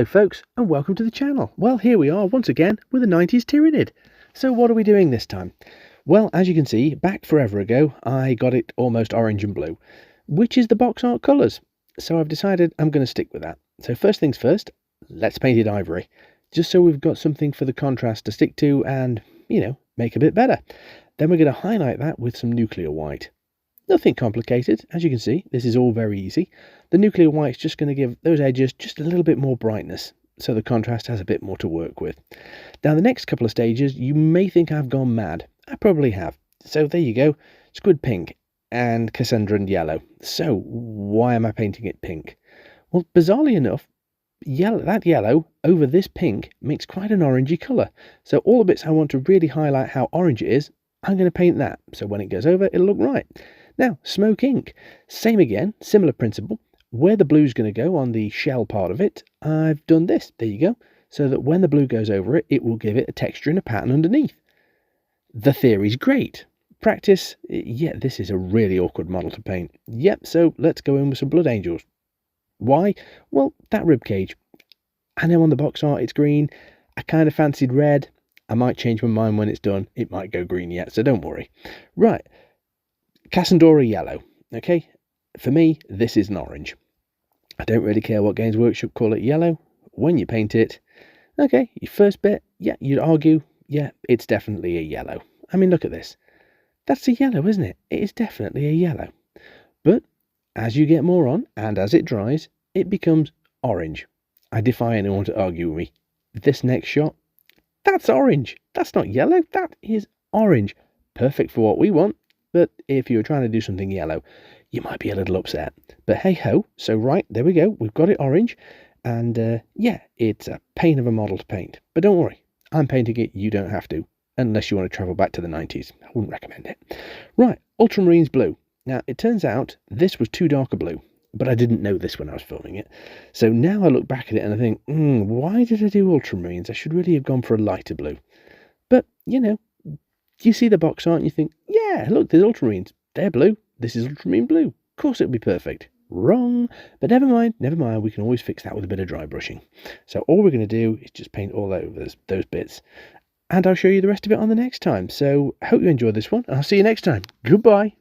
Hello folks, and welcome to the channel. Well, here we are once again with a 90s Tyranid. So what are we doing this time? Well, as you can see, back forever ago I got it almost orange and blue, which is the box art colours. So I've decided I'm going to stick with that. So first things first, let's paint it ivory, just so we've got something for the contrast to stick to and, make a bit better. Then we're going to highlight that with some nuclear white. Nothing complicated, as you can see, this is all very easy. The nuclear white's just going to give those edges just a little bit more brightness, so the contrast has a bit more to work with. Now the next couple of stages, you may think I've gone mad. I probably have. So there you go, squid pink and Cassandran yellow. So why am I painting it pink? Well, bizarrely enough, that yellow over this pink makes quite an orangey colour. So all the bits I want to really highlight how orange it is, I'm going to paint that. So when it goes over, it'll look right. Now, smoke ink. Same again, similar principle. Where the blue's going to go on the shell part of it, I've done this. There you go. So that when the blue goes over it, it will give it a texture and a pattern underneath. The theory's great. Practice, yeah, this is a really awkward model to paint. Yep, so let's go in with some blood angels. Why? Well, that ribcage. I know on the box art it's green. I kind of fancied red. I might change my mind when it's done. It might go green yet, so don't worry. Right. Cassandra yellow. Okay, for me, this is an orange. I don't really care what Games Workshop call it yellow. When you paint it, okay, your first bit, yeah, you'd argue, yeah, it's definitely a yellow. I mean, look at this. That's a yellow, isn't it? It is definitely a yellow. But as you get more on, and as it dries, it becomes orange. I defy anyone to argue with me. This next shot, that's orange. That's not yellow, that is orange. Perfect for what we want. But if you were trying to do something yellow, you might be a little upset. But hey ho, so right, there we go. We've got it orange. And yeah, it's a pain of a model to paint. But don't worry, I'm painting it, you don't have to. Unless you want to travel back to the 90s. I wouldn't recommend it. Right, ultramarines blue. Now, it turns out this was too dark a blue. But I didn't know this when I was filming it. So now I look back at it and I think, why did I do ultramarines? I should really have gone for a lighter blue. But, you see the box art and you think, yeah, look, there's ultramarines. They're blue. This is ultramarine blue. Of course it'll be perfect. Wrong. But never mind. We can always fix that with a bit of dry brushing. So all we're going to do is just paint all over those bits. And I'll show you the rest of it on the next time. So I hope you enjoyed this one. And I'll see you next time. Goodbye.